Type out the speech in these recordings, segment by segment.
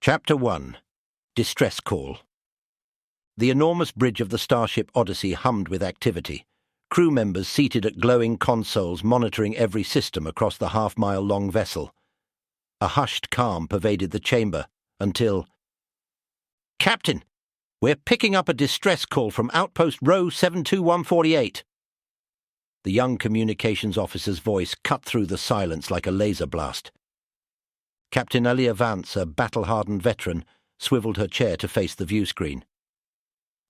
Chapter 1. Distress Call. The enormous bridge of the starship Odyssey hummed with activity, crew members seated at glowing consoles monitoring every system across the half-mile-long vessel. A hushed calm pervaded the chamber until... "Captain, we're picking up a distress call from outpost row 72148. The young communications officer's voice cut through the silence like a laser blast. Captain Alia Vance, a battle-hardened veteran, swiveled her chair to face the viewscreen.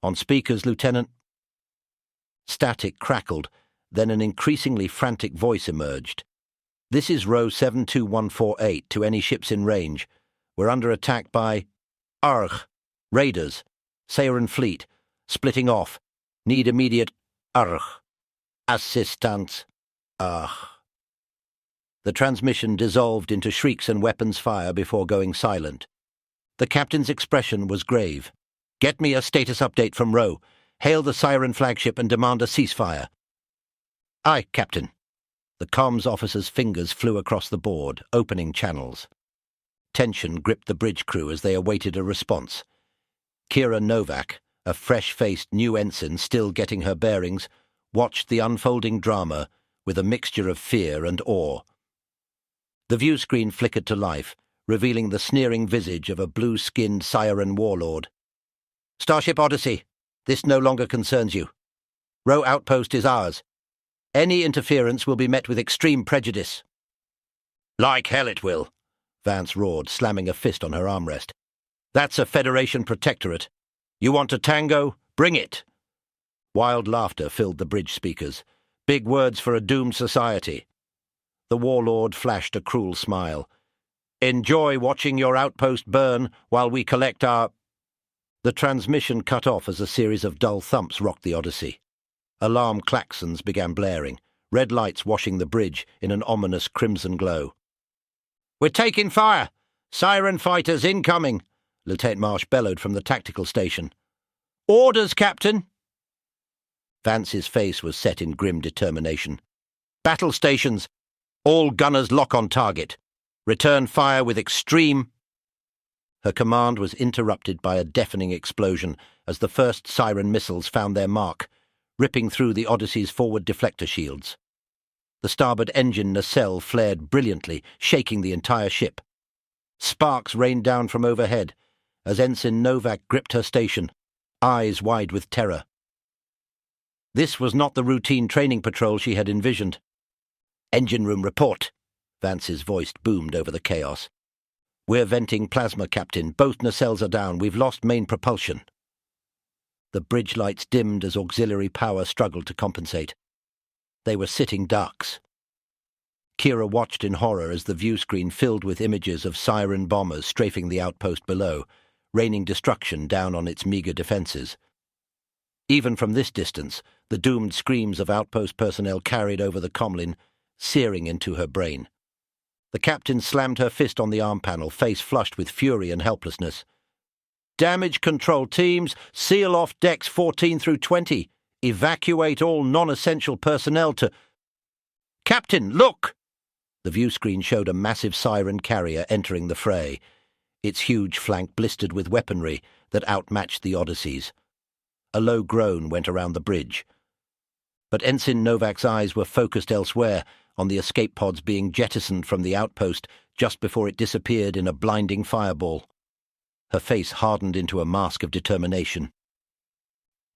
On speakers, Lieutenant... Static crackled, then an increasingly frantic voice emerged. "This is row 72148 to any ships in range. We're under attack by... Argh. Raiders. Sai'ren fleet. Splitting off. Need immediate... Argh. Assistance. Argh." The transmission dissolved into shrieks and weapons fire before going silent. The captain's expression was grave. "Get me a status update from row. Hail the Sai'ren flagship and demand a ceasefire." "Aye, Captain." The comms officer's fingers flew across the board, opening channels. Tension gripped the bridge crew as they awaited a response. Kira Novak, a fresh-faced new ensign still getting her bearings, watched the unfolding drama with a mixture of fear and awe. The viewscreen flickered to life, revealing the sneering visage of a blue-skinned Sai'ren warlord. "Starship Odyssey, this no longer concerns you. Row outpost is ours. Any interference will be met with extreme prejudice." "Like hell it will," Vance roared, slamming a fist on her armrest. "That's a Federation protectorate. You want a tango? Bring it." Wild laughter filled the bridge speakers. Big words for a doomed society. The warlord flashed a cruel smile. "Enjoy watching your outpost burn while we collect our—" The transmission cut off as a series of dull thumps rocked the Odyssey. Alarm klaxons began blaring, red lights washing the bridge in an ominous crimson glow. "We're taking fire! Sai'ren fighters incoming!" Lieutenant Marsh bellowed from the tactical station. "Orders, Captain!" Vance's face was set in grim determination. "Battle stations! All gunners lock on target. Return fire with extreme—" Her command was interrupted by a deafening explosion as the first Sai'ren missiles found their mark, ripping through the Odyssey's forward deflector shields. The starboard engine nacelle flared brilliantly, shaking the entire ship. Sparks rained down from overhead as Ensign Novak gripped her station, eyes wide with terror. This was not the routine training patrol she had envisioned. "Engine room report," Vance's voice boomed over the chaos. "We're venting plasma, Captain. Both nacelles are down. We've lost main propulsion." The bridge lights dimmed as auxiliary power struggled to compensate. They were sitting ducks. Kira watched in horror as the viewscreen filled with images of Sai'ren bombers strafing the outpost below, raining destruction down on its meager defences. Even from this distance, the doomed screams of outpost personnel carried over the comlin, searing into her brain. The captain slammed her fist on the arm panel, face flushed with fury and helplessness. "Damage control teams, seal off decks 14 through 20. Evacuate all non-essential personnel to—" "Captain, look!" The viewscreen showed a massive Sai'ren carrier entering the fray, its huge flank blistered with weaponry that outmatched the Odyssey's. A low groan went around the bridge. But Ensign Novak's eyes were focused elsewhere, on the escape pods being jettisoned from the outpost just before it disappeared in a blinding fireball. Her face hardened into a mask of determination.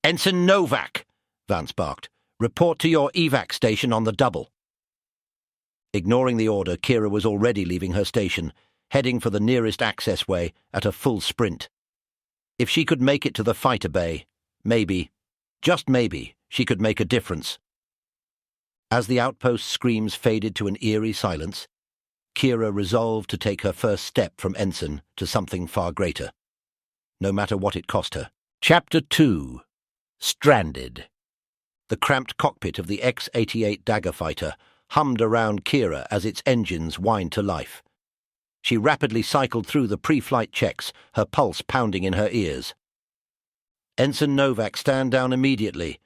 "Ensign Novak!" Vance barked. "Report to your evac station on the double." Ignoring the order, Kira was already leaving her station, heading for the nearest access way at a full sprint. If she could make it to the fighter bay, maybe, just maybe, she could make a difference. As the outpost screams faded to an eerie silence, Kira resolved to take her first step from ensign to something far greater, no matter what it cost her. Chapter 2. Stranded. The cramped cockpit of the X-88 dagger fighter hummed around Kira as its engines whined to life. She rapidly cycled through the pre-flight checks, her pulse pounding in her ears. "Ensign Novak, stand down immediately."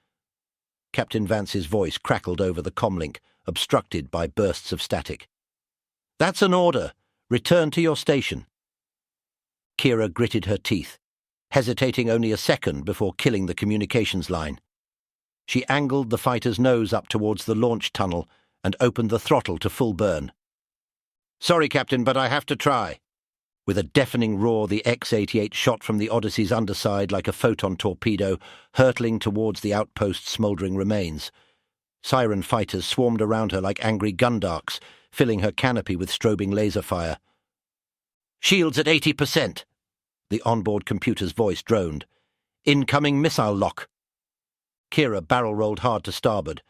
Captain Vance's voice crackled over the comlink, obstructed by bursts of static. "That's an order. Return to your station." Kira gritted her teeth, hesitating only a second before killing the communications line. She angled the fighter's nose up towards the launch tunnel and opened the throttle to full burn. "Sorry, Captain, but I have to try." With a deafening roar, the X-88 shot from the Odyssey's underside like a photon torpedo, hurtling towards the outpost's smouldering remains. Sai'ren fighters swarmed around her like angry gundarks, filling her canopy with strobing laser fire. "Shields at 80%. The onboard computer's voice droned. "Incoming missile lock." Kira barrel-rolled hard to starboard,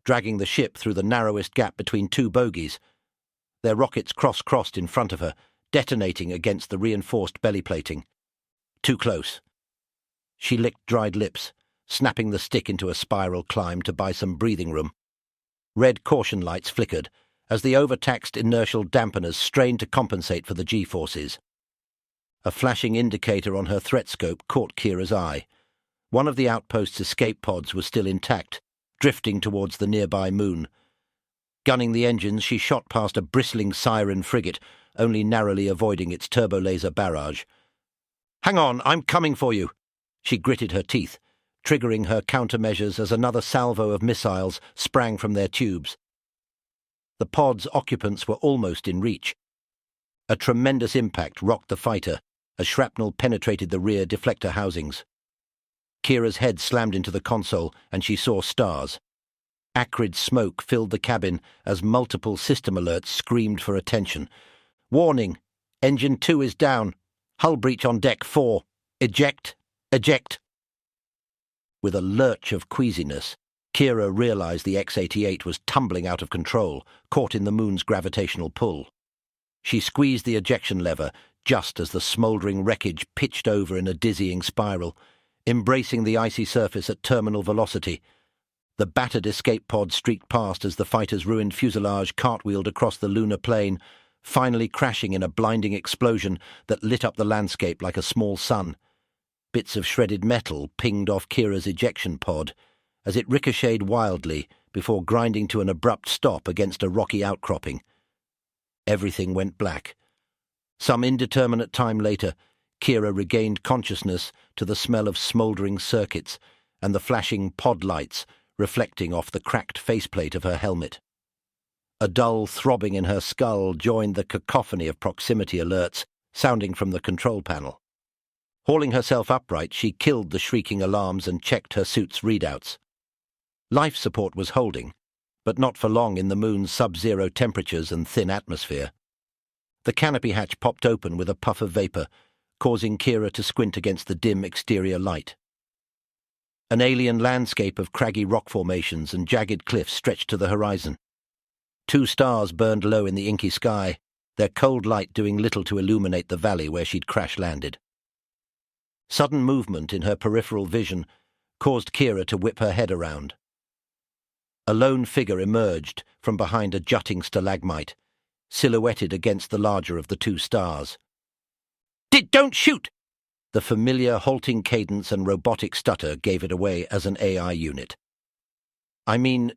dragging the ship through the narrowest gap between two bogies. Their rockets cross-crossed in front of her, detonating against the reinforced belly plating. Too close. She licked dried lips, snapping the stick into a spiral climb to buy some breathing room. Red caution lights flickered as the overtaxed inertial dampeners strained to compensate for the G-forces. A flashing indicator on her threat scope caught Kira's eye. One of the outpost's escape pods was still intact, drifting towards the nearby moon. Gunning the engines, she shot past a bristling Sai'ren frigate, only narrowly avoiding its turbo-laser barrage. "Hang on, I'm coming for you!" She gritted her teeth, triggering her countermeasures as another salvo of missiles sprang from their tubes. The pod's occupants were almost in reach. A tremendous impact rocked the fighter as shrapnel penetrated the rear deflector housings. Kira's head slammed into the console, and she saw stars. Acrid smoke filled the cabin as multiple system alerts screamed for attention. "Warning! Engine 2 is down. Hull breach on deck 4. Eject! Eject!" With a lurch of queasiness, Kira realized the X-88 was tumbling out of control, caught in the moon's gravitational pull. She squeezed the ejection lever just as the smouldering wreckage pitched over in a dizzying spiral, embracing the icy surface at terminal velocity. The battered escape pod streaked past as the fighter's ruined fuselage cartwheeled across the lunar plain, finally crashing in a blinding explosion that lit up the landscape like a small sun. Bits of shredded metal pinged off Kira's ejection pod as it ricocheted wildly before grinding to an abrupt stop against a rocky outcropping. Everything went black. Some indeterminate time later, Kira regained consciousness to the smell of smouldering circuits and the flashing pod lights reflecting off the cracked faceplate of her helmet. A dull throbbing in her skull joined the cacophony of proximity alerts sounding from the control panel. Hauling herself upright, she killed the shrieking alarms and checked her suit's readouts. Life support was holding, but not for long in the moon's sub-zero temperatures and thin atmosphere. The canopy hatch popped open with a puff of vapor, causing Kira to squint against the dim exterior light. An alien landscape of craggy rock formations and jagged cliffs stretched to the horizon. 2 stars burned low in the inky sky, their cold light doing little to illuminate the valley where she'd crash-landed. Sudden movement in her peripheral vision caused Kira to whip her head around. A lone figure emerged from behind a jutting stalagmite, silhouetted against the larger of the 2 stars. "Don't shoot!" The familiar halting cadence and robotic stutter gave it away as an AI unit. "I mean,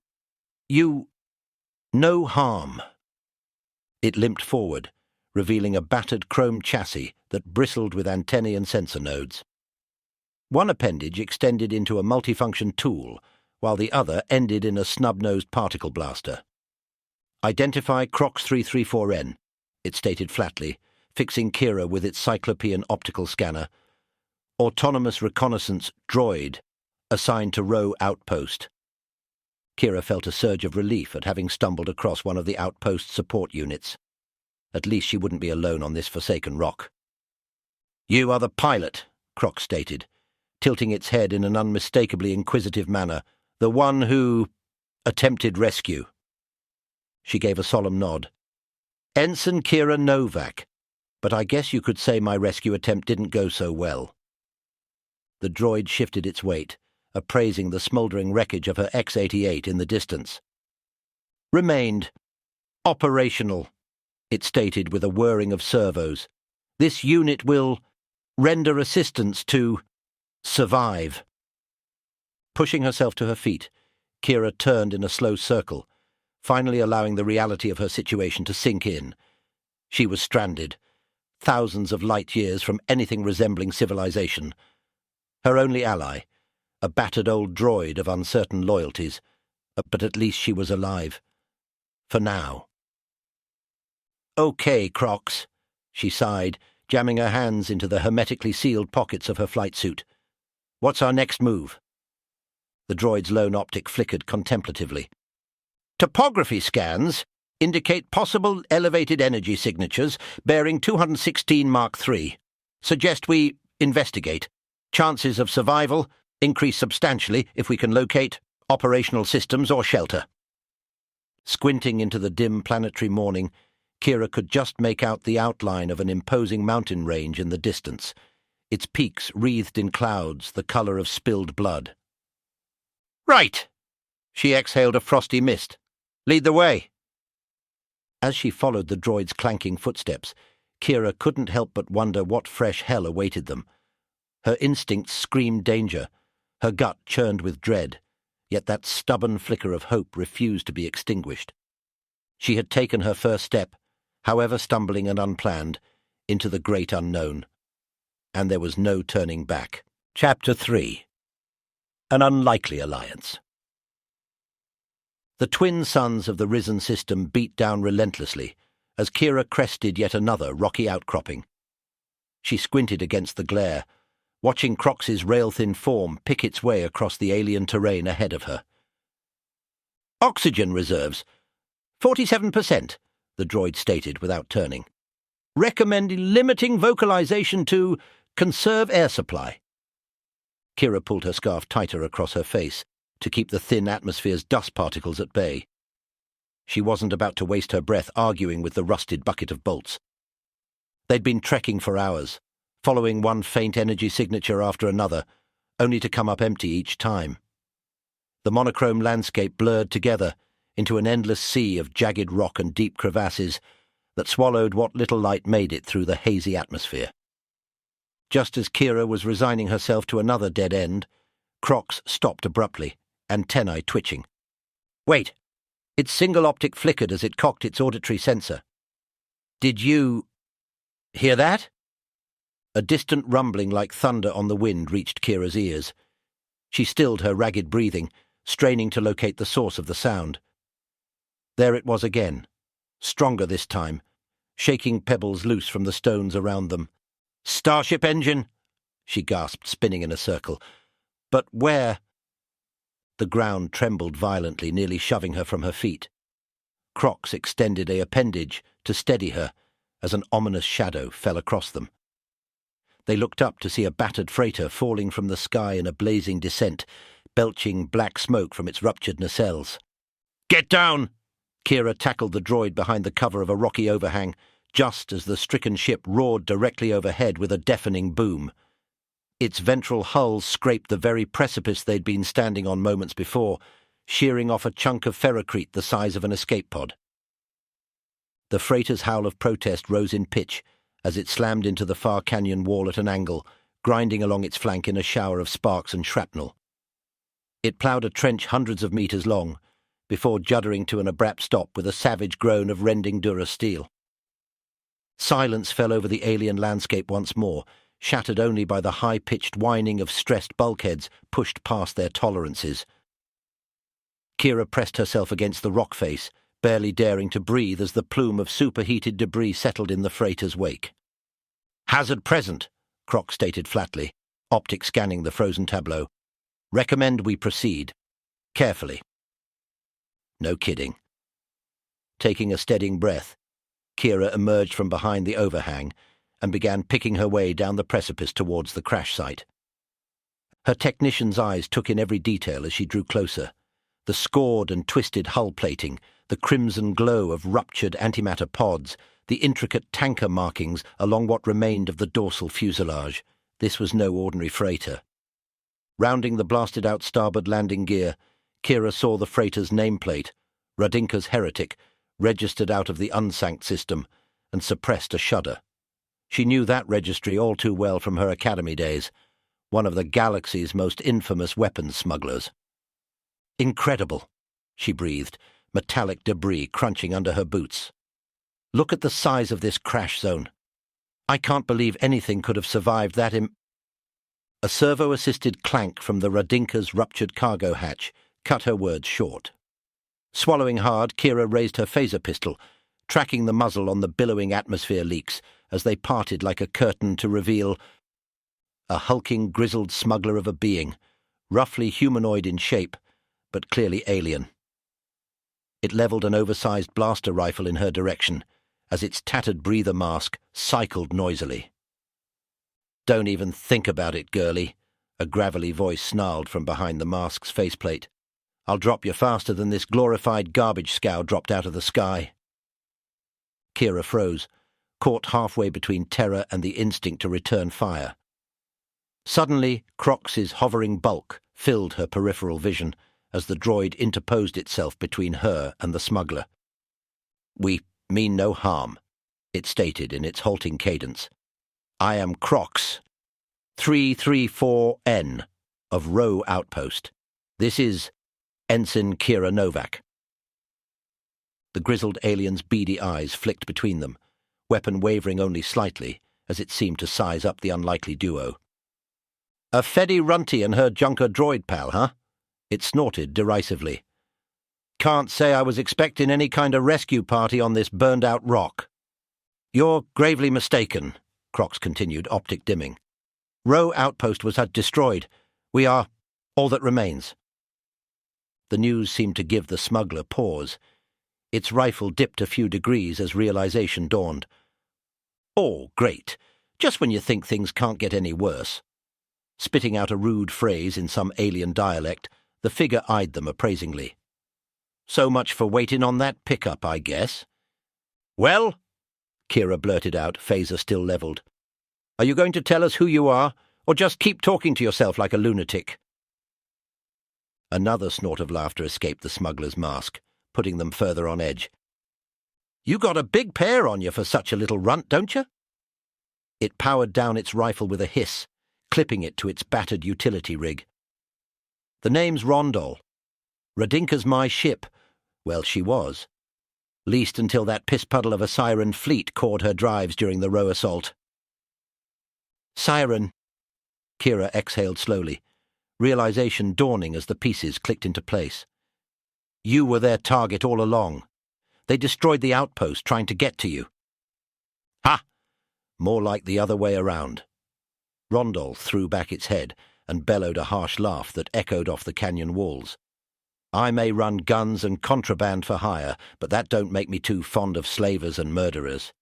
you... no harm." It limped forward, revealing a battered chrome chassis that bristled with antennae and sensor nodes. One appendage extended into a multifunction tool, while the other ended in a snub-nosed particle blaster. "Identify Crox 334N, it stated flatly, fixing Kira with its cyclopean optical scanner. "Autonomous reconnaissance droid, assigned to row outpost." Kira felt a surge of relief at having stumbled across one of the outpost support units. At least she wouldn't be alone on this forsaken rock. "You are the pilot," Crox stated, tilting its head in an unmistakably inquisitive manner. "The one who attempted rescue." She gave a solemn nod. "Ensign Kira Novak, but I guess you could say my rescue attempt didn't go so well." The droid shifted its weight, appraising the smouldering wreckage of her X-88 in the distance. "Remained operational," it stated with a whirring of servos. "This unit will render assistance to survive." Pushing herself to her feet, Kira turned in a slow circle, finally allowing the reality of her situation to sink in. She was stranded, thousands of light years from anything resembling civilization. Her only ally, a battered old droid of uncertain loyalties, but at least she was alive. For now. "Okay, Crocs," she sighed, jamming her hands into the hermetically sealed pockets of her flight suit. "What's our next move?" The droid's lone optic flickered contemplatively. "Topography scans indicate possible elevated energy signatures bearing 216 Mark III. Suggest we investigate. Chances of survival increase substantially if we can locate operational systems or shelter." Squinting into the dim planetary morning, Kira could just make out the outline of an imposing mountain range in the distance, its peaks wreathed in clouds the colour of spilled blood. "Right!" She exhaled a frosty mist. "Lead the way." As she followed the droid's clanking footsteps, Kira couldn't help but wonder what fresh hell awaited them. Her instincts screamed danger, her gut churned with dread, yet that stubborn flicker of hope refused to be extinguished. She had taken her first step, however stumbling and unplanned, into the great unknown. And there was no turning back. Chapter 3. An Unlikely Alliance. The twin suns of the risen system beat down relentlessly as Kira crested yet another rocky outcropping. She squinted against the glare, watching Crox's rail-thin form pick its way across the alien terrain ahead of her. "Oxygen reserves. 47%, the droid stated without turning. Recommending limiting vocalization to conserve air supply." Kira pulled her scarf tighter across her face to keep the thin atmosphere's dust particles at bay. She wasn't about to waste her breath arguing with the rusted bucket of bolts. They'd been trekking for hours, following one faint energy signature after another, only to come up empty each time. The monochrome landscape blurred together into an endless sea of jagged rock and deep crevasses that swallowed what little light made it through the hazy atmosphere. Just as Kira was resigning herself to another dead end, Crox stopped abruptly, antennae twitching. "Wait!" Its single optic flickered as it cocked its auditory sensor. "Did you hear that?" A distant rumbling like thunder on the wind reached Kira's ears. She stilled her ragged breathing, straining to locate the source of the sound. There it was again, stronger this time, shaking pebbles loose from the stones around them. "Starship engine!" she gasped, spinning in a circle. "But where?" The ground trembled violently, nearly shoving her from her feet. Crox extended a appendage to steady her as an ominous shadow fell across them. They looked up to see a battered freighter falling from the sky in a blazing descent, belching black smoke from its ruptured nacelles. "Get down!" Kira tackled the droid behind the cover of a rocky overhang, just as the stricken ship roared directly overhead with a deafening boom. Its ventral hull scraped the very precipice they'd been standing on moments before, shearing off a chunk of ferrocrete the size of an escape pod. The freighter's howl of protest rose in pitch as it slammed into the far canyon wall at an angle, grinding along its flank in a shower of sparks and shrapnel. It ploughed a trench hundreds of meters long, before juddering to an abrupt stop with a savage groan of rending durasteel. Silence fell over the alien landscape once more, shattered only by the high-pitched whining of stressed bulkheads pushed past their tolerances. Kira pressed herself against the rock face, barely daring to breathe as the plume of superheated debris settled in the freighter's wake. "Hazard present," Croc stated flatly, optic scanning the frozen tableau. "Recommend we proceed. Carefully." No kidding. Taking a steadying breath, Kira emerged from behind the overhang and began picking her way down the precipice towards the crash site. Her technician's eyes took in every detail as she drew closer. The scored and twisted hull plating, the crimson glow of ruptured antimatter pods, the intricate tanker markings along what remained of the dorsal fuselage. This was no ordinary freighter. Rounding the blasted-out starboard landing gear, Kira saw the freighter's nameplate, Radinka's Heretic, registered out of the unsanct system, and suppressed a shudder. She knew that registry all too well from her academy days, one of the galaxy's most infamous weapons smugglers. "Incredible," she breathed, metallic debris crunching under her boots. "Look at the size of this crash zone. I can't believe anything could have survived that A servo-assisted clank from the Radinka's ruptured cargo hatch cut her words short. Swallowing hard, Kira raised her phaser pistol, tracking the muzzle on the billowing atmosphere leaks as they parted like a curtain to reveal a hulking, grizzled smuggler of a being, roughly humanoid in shape, but clearly alien. It leveled an oversized blaster rifle in her direction as its tattered breather mask cycled noisily. "Don't even think about it, girlie," a gravelly voice snarled from behind the mask's faceplate. "I'll drop you faster than this glorified garbage scow dropped out of the sky." Kira froze, caught halfway between terror and the instinct to return fire. Suddenly, Crox's hovering bulk filled her peripheral vision as the droid interposed itself between her and the smuggler. "We mean no harm," it stated in its halting cadence. "I am Crox, 334N of Row Outpost. This is Ensign Kira Novak." The grizzled alien's beady eyes flicked between them, weapon wavering only slightly as it seemed to size up the unlikely duo. "A Fedi Runty and her junker droid pal, huh?" It snorted derisively. "Can't say I was expecting any kind of rescue party on this burned-out rock." "You're gravely mistaken," Crox continued, optic dimming. "Row Outpost was destroyed. We are all that remains." The news seemed to give the smuggler pause. Its rifle dipped a few degrees as realization dawned. "Oh, great. Just when you think things can't get any worse." Spitting out a rude phrase in some alien dialect, the figure eyed them appraisingly. "So much for waiting on that pickup, I guess." "Well," Kira blurted out, phaser still leveled, "are you going to tell us who you are, or just keep talking to yourself like a lunatic?" Another snort of laughter escaped the smuggler's mask, putting them further on edge. "You got a big pair on you for such a little runt, don't you?" It powered down its rifle with a hiss, clipping it to its battered utility rig. "The name's Rondol. Radinka's my ship. Well, she was. Least until that piss-puddle of a Sai'ren fleet cawed her drives during the Row assault." "Sai'ren," Kira exhaled slowly, realization dawning as the pieces clicked into place. "You were their target all along. They destroyed the outpost trying to get to you." "Ha! More like the other way around." Rondol threw back its head and bellowed a harsh laugh that echoed off the canyon walls. "I may run guns and contraband for hire, but that don't make me too fond of slavers and murderers."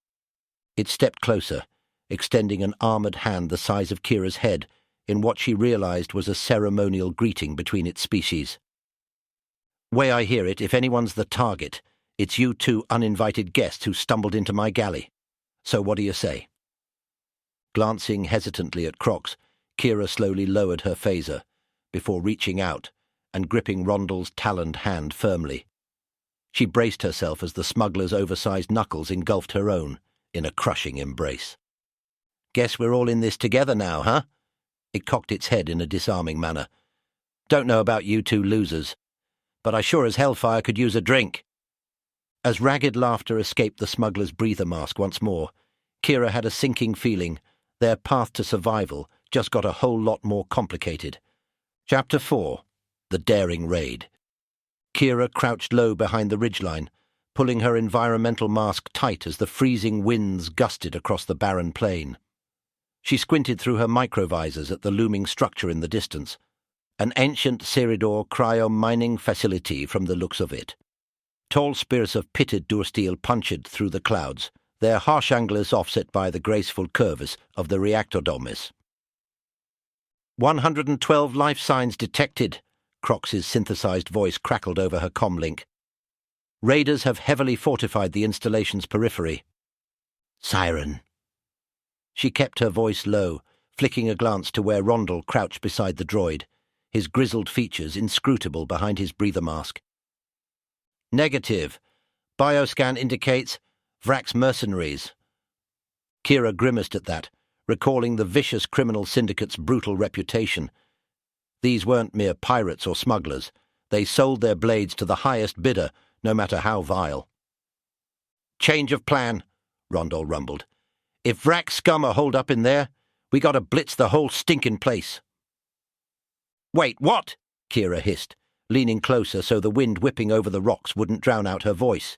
It stepped closer, extending an armored hand the size of Kira's head in what she realized was a ceremonial greeting between its species. "Way I hear it, if anyone's the target, it's you two uninvited guests who stumbled into my galley. So what do you say?" Glancing hesitantly at Crox, Kira slowly lowered her phaser, before reaching out and gripping Rondol's taloned hand firmly. She braced herself as the smuggler's oversized knuckles engulfed her own in a crushing embrace. "Guess we're all in this together now, huh?" It cocked its head in a disarming manner. "Don't know about you two losers, but I sure as hellfire could use a drink." As ragged laughter escaped the smuggler's breather mask once more, Kira had a sinking feeling their path to survival just got a whole lot more complicated. Chapter 4. The Daring Raid. Kira crouched low behind the ridgeline, pulling her environmental mask tight as the freezing winds gusted across the barren plain. She squinted through her microvisors at the looming structure in the distance, an ancient Seridor cryo-mining facility from the looks of it. Tall spears of pitted dursteel punctured through the clouds, their harsh anglers offset by the graceful curves of the reactor domes. 112 life signs detected, Crox's synthesized voice crackled over her comlink. Raiders have heavily fortified the installation's periphery. Sai'ren. She kept her voice low, flicking a glance to where Rondol crouched beside the droid, his grizzled features inscrutable behind his breather mask. Negative. Bioscan indicates Vrak's mercenaries. Kira grimaced at that, recalling the vicious criminal syndicate's brutal reputation. These weren't mere pirates or smugglers. They sold their blades to the highest bidder, no matter how vile. Change of plan, Rondol rumbled. If Vrak scum are holed up in there, we gotta blitz the whole stinking place." "Wait, what?" Kira hissed, leaning closer so the wind whipping over the rocks wouldn't drown out her voice.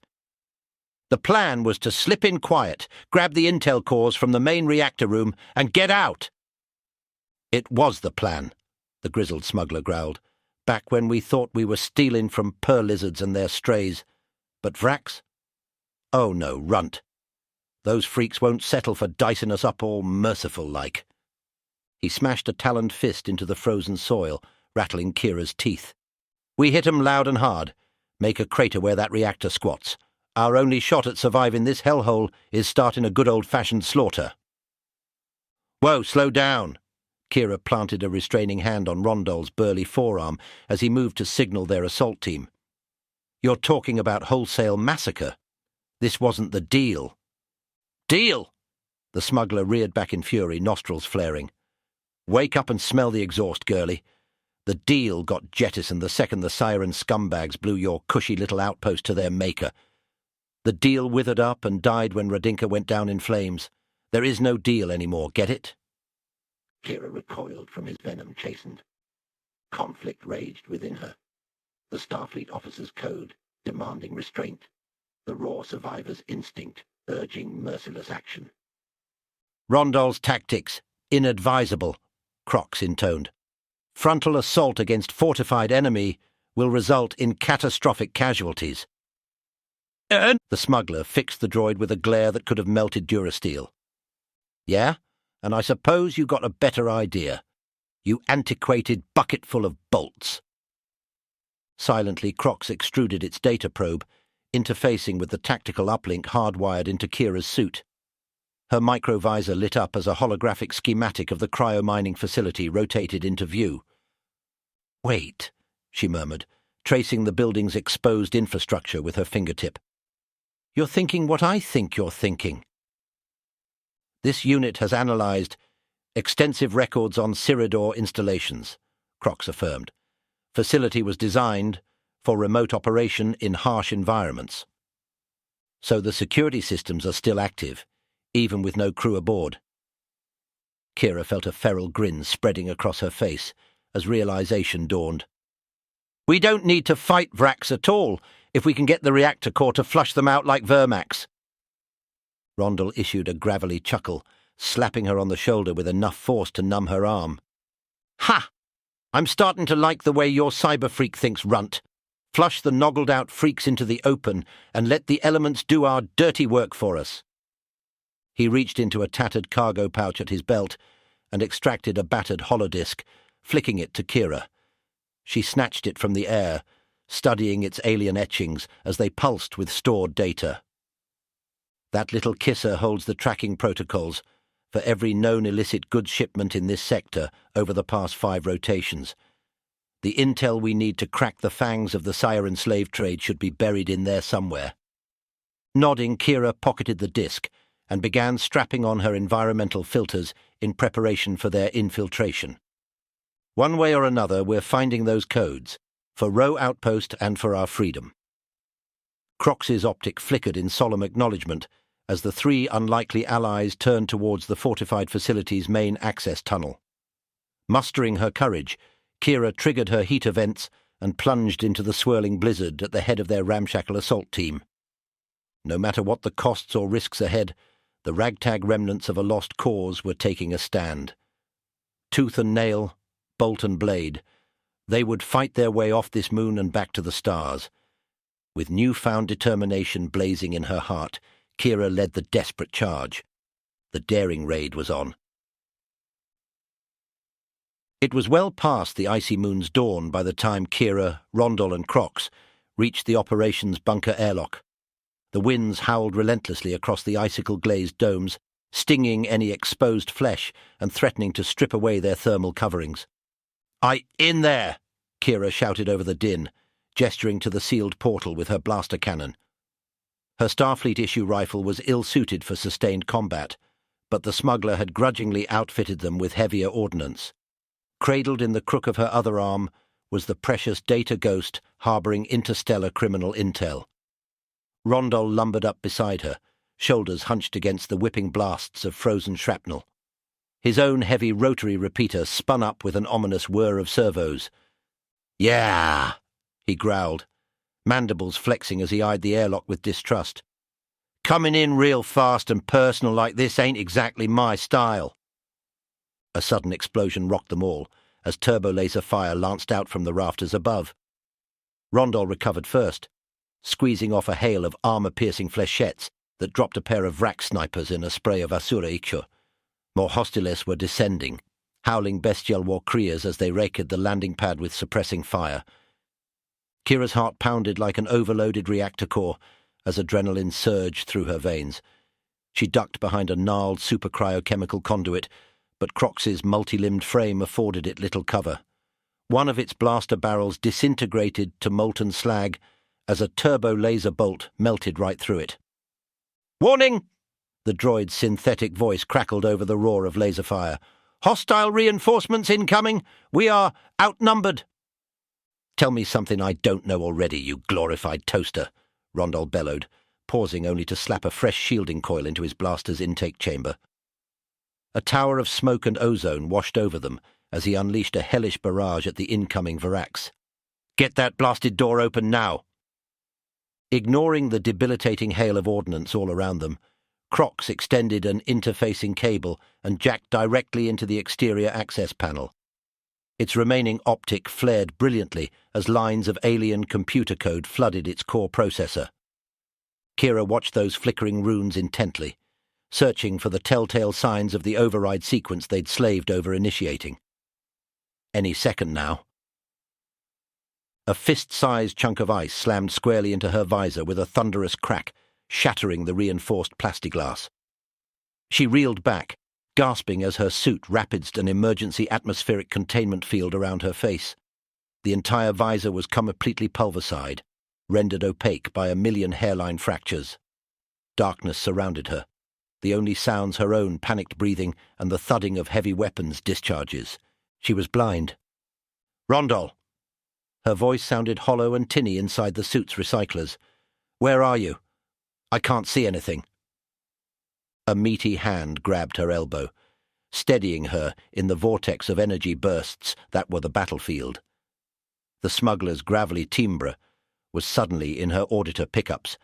"The plan was to slip in quiet, grab the intel cores from the main reactor room, and get out." "It was the plan," the grizzled smuggler growled, "back when we thought we were stealing from pearl lizards and their strays. But Vraks? Oh no, runt. Those freaks won't settle for dicing us up all merciful-like." He smashed a taloned fist into the frozen soil, rattling Kira's teeth. "We hit 'em loud and hard. Make a crater where that reactor squats. Our only shot at surviving this hellhole is starting a good old-fashioned slaughter." "Whoa, slow down." Kira planted a restraining hand on Rondol's burly forearm as he moved to signal their assault team. "You're talking about wholesale massacre. This wasn't the deal." "Deal?" The smuggler reared back in fury, nostrils flaring. "Wake up and smell the exhaust, girlie. The deal got jettisoned the second the Sai'ren scumbags blew your cushy little outpost to their maker. The deal withered up and died when Radinka went down in flames. There is no deal anymore, get it?" Kira recoiled from his venom, chastened. Conflict raged within her. The Starfleet officer's code, demanding restraint. The raw survivor's instinct, urging merciless action. "Rondol's tactics, inadvisable," Crox intoned. "Frontal assault against fortified enemy will result in catastrophic casualties." "And?" The smuggler fixed the droid with a glare that could have melted Durasteel. "Yeah? And I suppose you got a better idea. You antiquated bucketful of bolts." Silently, Crox extruded its data probe, interfacing with the tactical uplink hardwired into Kira's suit. Her microvisor lit up as a holographic schematic of the cryomining facility rotated into view. "Wait," she murmured, tracing the building's exposed infrastructure with her fingertip. "You're thinking what I think you're thinking." "This unit has analyzed extensive records on Siridor installations," Crox affirmed. "Facility was designed for remote operation in harsh environments. So the security systems are still active, even with no crew aboard." Kira felt a feral grin spreading across her face as realization dawned. "We don't need to fight Vraks at all if we can get the reactor core to flush them out like Vermax." Rondol issued a gravelly chuckle, slapping her on the shoulder with enough force to numb her arm. "Ha! I'm starting to like the way your cyber freak thinks, runt. Flush the noggled-out freaks into the open and let the elements do our dirty work for us." He reached into a tattered cargo pouch at his belt and extracted a battered holodisc, flicking it to Kira. She snatched it from the air, studying its alien etchings as they pulsed with stored data. "That little kisser holds the tracking protocols for every known illicit goods shipment in this sector over the past 5 rotations. The intel we need to crack the fangs of the Sai'ren slave trade should be buried in there somewhere." Nodding, Kira pocketed the disk and began strapping on her environmental filters in preparation for their infiltration. "One way or another, we're finding those codes, for Row Outpost and for our freedom." Crox's optic flickered in solemn acknowledgement as the 3 unlikely allies turned towards the fortified facility's main access tunnel. Mustering her courage, Kira triggered her heater vents and plunged into the swirling blizzard at the head of their ramshackle assault team. No matter what the costs or risks ahead, the ragtag remnants of a lost cause were taking a stand. Tooth and nail, bolt and blade, they would fight their way off this moon and back to the stars. With newfound determination blazing in her heart, Kira led the desperate charge. The daring raid was on. It was well past the icy moon's dawn by the time Kira, Rondol and Crox reached the operations bunker airlock. The winds howled relentlessly across the icicle-glazed domes, stinging any exposed flesh and threatening to strip away their thermal coverings. In there!" Kira shouted over the din, gesturing to the sealed portal with her blaster cannon. Her Starfleet-issue rifle was ill-suited for sustained combat, but the smuggler had grudgingly outfitted them with heavier ordnance. Cradled in the crook of her other arm was the precious data ghost harbouring interstellar criminal intel. Rondol lumbered up beside her, shoulders hunched against the whipping blasts of frozen shrapnel. His own heavy rotary repeater spun up with an ominous whir of servos. "Yeah," he growled, mandibles flexing as he eyed the airlock with distrust. "Coming in real fast and personal like this ain't exactly my style." A sudden explosion rocked them all as turbo-laser fire lanced out from the rafters above. Rondol recovered first, squeezing off a hail of armor-piercing flechettes that dropped a pair of Vrak snipers in a spray of Asura Ikshu. More hostiles were descending, howling bestial war criers as they raked the landing pad with suppressing fire. Kira's heart pounded like an overloaded reactor core as adrenaline surged through her veins. She ducked behind a gnarled supercryochemical conduit, but Crox's multi-limbed frame afforded it little cover. One of its blaster barrels disintegrated to molten slag as a turbo-laser bolt melted right through it. "Warning!" The droid's synthetic voice crackled over the roar of laser fire. "Hostile reinforcements incoming! We are outnumbered!" "Tell me something I don't know already, you glorified toaster," Rondol bellowed, pausing only to slap a fresh shielding coil into his blaster's intake chamber. A tower of smoke and ozone washed over them as he unleashed a hellish barrage at the incoming Vraks. "Get that blasted door open now!" Ignoring the debilitating hail of ordnance all around them, Crox extended an interfacing cable and jacked directly into the exterior access panel. Its remaining optic flared brilliantly as lines of alien computer code flooded its core processor. Kira watched those flickering runes intently, searching for the telltale signs of the override sequence they'd slaved over initiating. Any second now. A fist-sized chunk of ice slammed squarely into her visor with a thunderous crack, shattering the reinforced plastiglass. She reeled back, gasping as her suit rapidsed an emergency atmospheric containment field around her face. The entire visor was completely pulverized, rendered opaque by a million hairline fractures. Darkness surrounded her, the only sounds her own panicked breathing and the thudding of heavy weapons discharges. She was blind. "Rondol!" Her voice sounded hollow and tinny inside the suit's recyclers. "Where are you? I can't see anything." A meaty hand grabbed her elbow, steadying her in the vortex of energy bursts that were the battlefield. The smuggler's gravelly timbre was suddenly in her auditor pickups,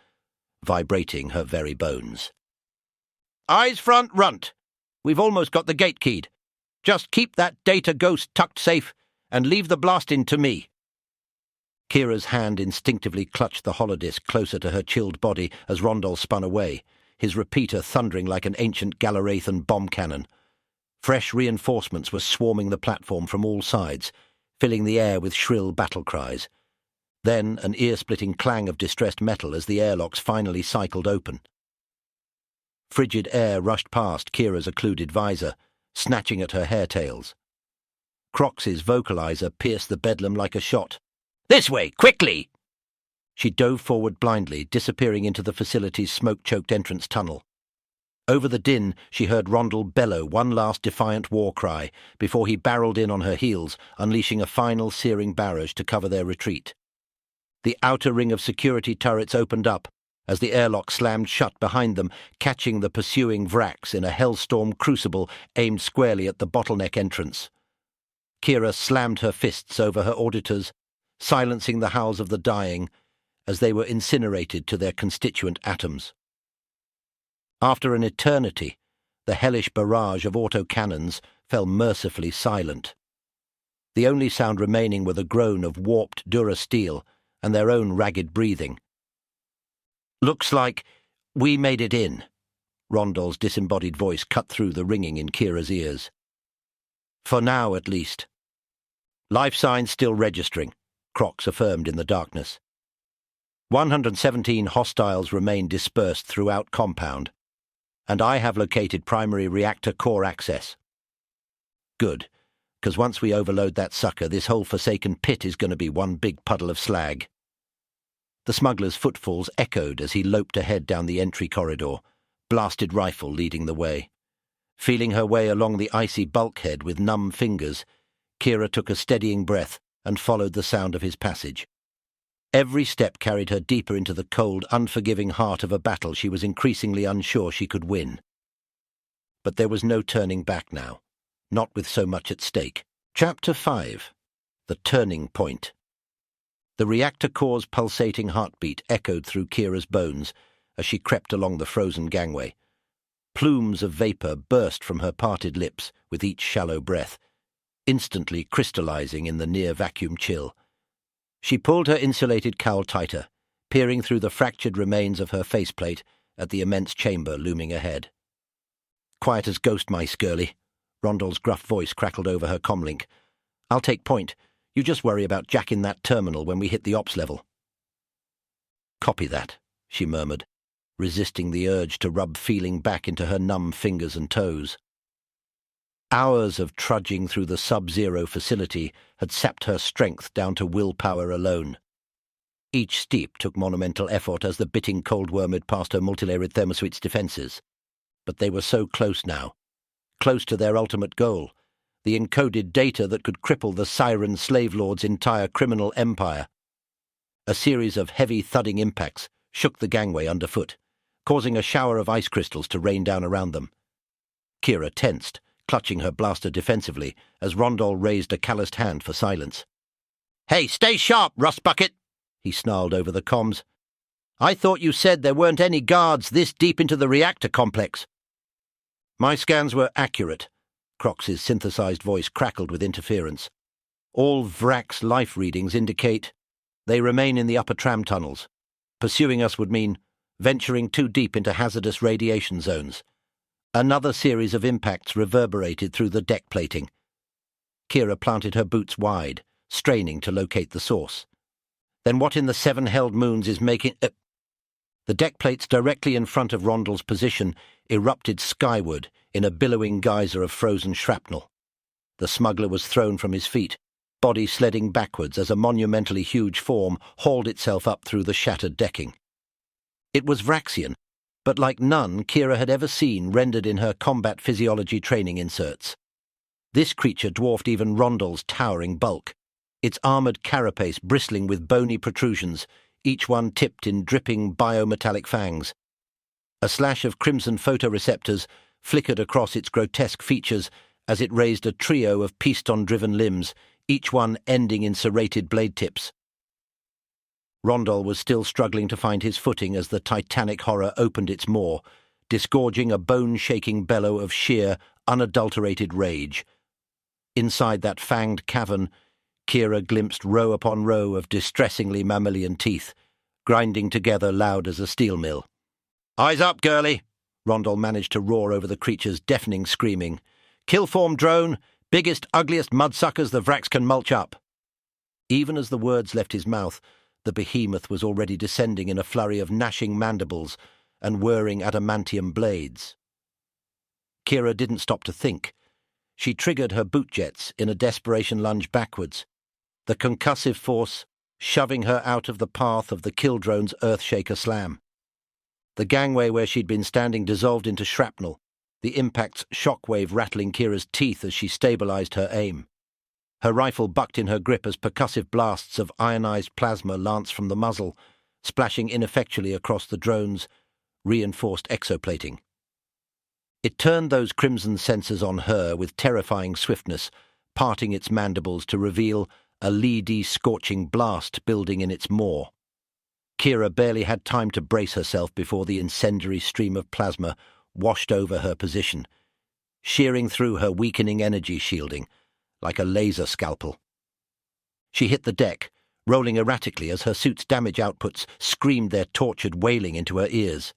vibrating her very bones. "Eyes front, runt! We've almost got the gate keyed. Just keep that data ghost tucked safe and leave the blasting to me." Kira's hand instinctively clutched the holodisc closer to her chilled body as Rondol spun away, his repeater thundering like an ancient Galarathan bomb cannon. Fresh reinforcements were swarming the platform from all sides, filling the air with shrill battle cries. Then an ear-splitting clang of distressed metal as the airlocks finally cycled open. Frigid air rushed past Kira's occluded visor, snatching at her hairtails. Crox's vocalizer pierced the bedlam like a shot. "This way, quickly!" She dove forward blindly, disappearing into the facility's smoke-choked entrance tunnel. Over the din, she heard Rondol bellow one last defiant war cry before he barreled in on her heels, unleashing a final searing barrage to cover their retreat. The outer ring of security turrets opened up as the airlock slammed shut behind them, catching the pursuing Vraks in a hellstorm crucible aimed squarely at the bottleneck entrance. Kira slammed her fists over her auditors, silencing the howls of the dying as they were incinerated to their constituent atoms. After an eternity, the hellish barrage of autocannons fell mercifully silent. The only sound remaining were the groan of warped durasteel and their own ragged breathing. "Looks like we made it in," Rondol's disembodied voice cut through the ringing in Kira's ears. "For now, at least. Life signs still registering," Crox affirmed in the darkness. 117 hostiles remain dispersed throughout compound, and I have located primary reactor core access. Good, because once we overload that sucker, this whole forsaken pit is going to be one big puddle of slag. The smuggler's footfalls echoed as he loped ahead down the entry corridor, blasted rifle leading the way. Feeling her way along the icy bulkhead with numb fingers, Kira took a steadying breath and followed the sound of his passage. Every step carried her deeper into the cold, unforgiving heart of a battle she was increasingly unsure she could win. But there was no turning back now, not with so much at stake. Chapter 5. The Turning Point. The reactor core's pulsating heartbeat echoed through Kira's bones as she crept along the frozen gangway. Plumes of vapour burst from her parted lips with each shallow breath, instantly crystallizing in the near-vacuum chill. She pulled her insulated cowl tighter, peering through the fractured remains of her faceplate at the immense chamber looming ahead. "Quiet as ghost mice, girlie," Rondol's gruff voice crackled over her comlink. "I'll take point. You just worry about jacking that terminal when we hit the ops level." "Copy that," she murmured, resisting the urge to rub feeling back into her numb fingers and toes. Hours of trudging through the sub-zero facility had sapped her strength down to willpower alone. Each steep took monumental effort as the bitting cold worm had passed her multilayered thermosuite's defences. But they were so close now, close to their ultimate goal, the encoded data that could cripple the Sai'ren slave lord's entire criminal empire. A series of heavy thudding impacts shook the gangway underfoot, causing a shower of ice crystals to rain down around them. Kira tensed, clutching her blaster defensively as Rondol raised a calloused hand for silence. "Hey, stay sharp, rustbucket," he snarled over the comms. "I thought you said there weren't any guards this deep into the reactor complex." "My scans were accurate," Crox's synthesized voice crackled with interference. "All Vrak's life readings indicate they remain in the upper tram tunnels. Pursuing us would mean venturing too deep into hazardous radiation zones." Another series of impacts reverberated through the deck plating. Kira planted her boots wide, straining to locate the source. "Then what in the seven held moons is making—" The deck plates directly in front of Rondol's position erupted skyward in a billowing geyser of frozen shrapnel. The smuggler was thrown from his feet, body sledding backwards as a monumentally huge form hauled itself up through the shattered decking. It was Vraxian, but like none Kira had ever seen rendered in her combat physiology training inserts. This creature dwarfed even Rondol's towering bulk, its armoured carapace bristling with bony protrusions, each one tipped in dripping biometallic fangs. A slash of crimson photoreceptors flickered across its grotesque features as it raised a trio of piston-driven limbs, each one ending in serrated blade tips. Rondol was still struggling to find his footing as the titanic horror opened its maw, disgorging a bone-shaking bellow of sheer, unadulterated rage. Inside that fanged cavern, Kira glimpsed row upon row of distressingly mammalian teeth, grinding together loud as a steel mill. "Eyes up, girlie!" Rondol managed to roar over the creature's deafening screaming. "Killform drone, biggest, ugliest mudsuckers the Vraks can mulch up." Even as the words left his mouth, the behemoth was already descending in a flurry of gnashing mandibles and whirring adamantium blades. Kira didn't stop to think. She triggered her boot jets in a desperation lunge backwards, the concussive force shoving her out of the path of the kill drone's Earthshaker slam. The gangway where she'd been standing dissolved into shrapnel, the impact's shockwave rattling Kira's teeth as she stabilized her aim. Her rifle bucked in her grip as percussive blasts of ionized plasma lanced from the muzzle, splashing ineffectually across the drone's reinforced exoplating. It turned those crimson sensors on her with terrifying swiftness, parting its mandibles to reveal a leady, scorching blast building in its maw. Kira barely had time to brace herself before the incendiary stream of plasma washed over her position, shearing through her weakening energy shielding like a laser scalpel. She hit the deck, rolling erratically as her suit's damage outputs screamed their tortured wailing into her ears.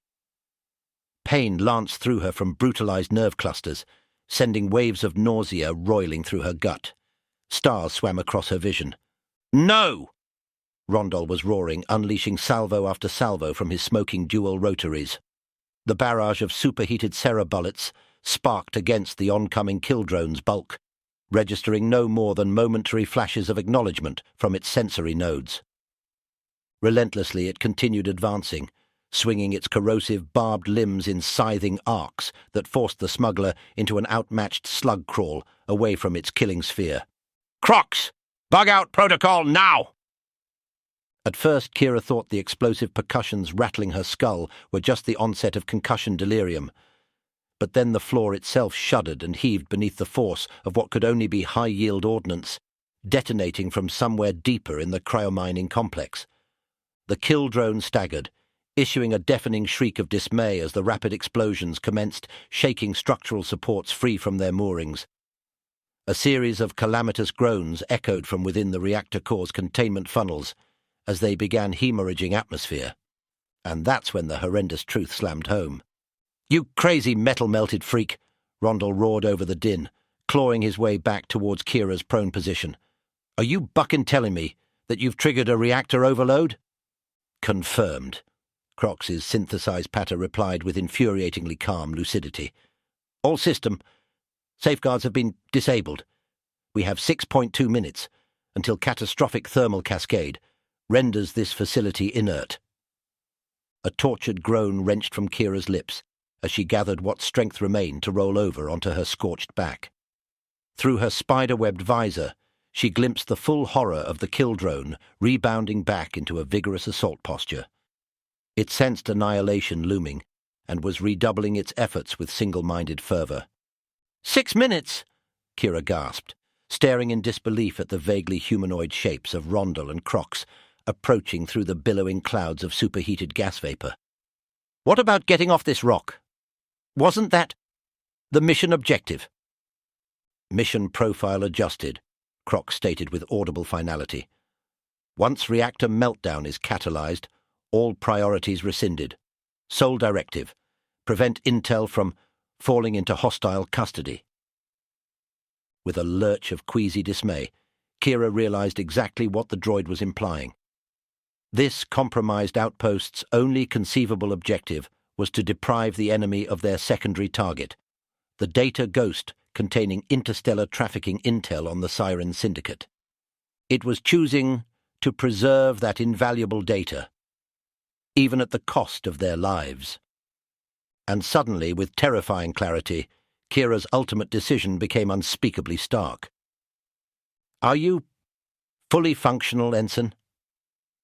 Pain lanced through her from brutalized nerve clusters, sending waves of nausea roiling through her gut. Stars swam across her vision. "No!" Rondol was roaring, unleashing salvo after salvo from his smoking dual rotaries. The barrage of superheated Serra bullets sparked against the oncoming kill drone's bulk, registering no more than momentary flashes of acknowledgement from its sensory nodes. Relentlessly it continued advancing, swinging its corrosive, barbed limbs in scything arcs that forced the smuggler into an outmatched slug crawl away from its killing sphere. "Crocs! Bug out protocol now!" At first, Kira thought the explosive percussions rattling her skull were just the onset of concussion delirium. But then the floor itself shuddered and heaved beneath the force of what could only be high-yield ordnance, detonating from somewhere deeper in the cryomining complex. The kill drone staggered, issuing a deafening shriek of dismay as the rapid explosions commenced, shaking structural supports free from their moorings. A series of calamitous groans echoed from within the reactor core's containment funnels as they began hemorrhaging atmosphere. And that's when the horrendous truth slammed home. "You crazy metal-melted freak!" Rondol roared over the din, clawing his way back towards Kira's prone position. "Are you bucking telling me that you've triggered a reactor overload?" "Confirmed," Crox's synthesized patter replied with infuriatingly calm lucidity. "All system. Safeguards have been disabled. We have 6.2 minutes until catastrophic thermal cascade renders this facility inert." A tortured groan wrenched from Kira's lips as she gathered what strength remained to roll over onto her scorched back. Through her spider-webbed visor, she glimpsed the full horror of the kill drone rebounding back into a vigorous assault posture. It sensed annihilation looming and was redoubling its efforts with single-minded fervor. 6 minutes! Kira gasped, staring in disbelief at the vaguely humanoid shapes of Rondol and Crox approaching through the billowing clouds of superheated gas vapor. "What about getting off this rock? Wasn't that the mission objective?" "Mission profile adjusted," Crox stated with audible finality. "Once reactor meltdown is catalyzed, all priorities rescinded. Sole directive: prevent intel from falling into hostile custody." With a lurch of queasy dismay, Kira realized exactly what the droid was implying. This compromised outpost's only conceivable objective was to deprive the enemy of their secondary target, the data ghost containing interstellar trafficking intel on the Sai'ren syndicate. It was choosing to preserve that invaluable data, even at the cost of their lives. And suddenly, with terrifying clarity, Kira's ultimate decision became unspeakably stark. "Are you fully functional, Ensign?"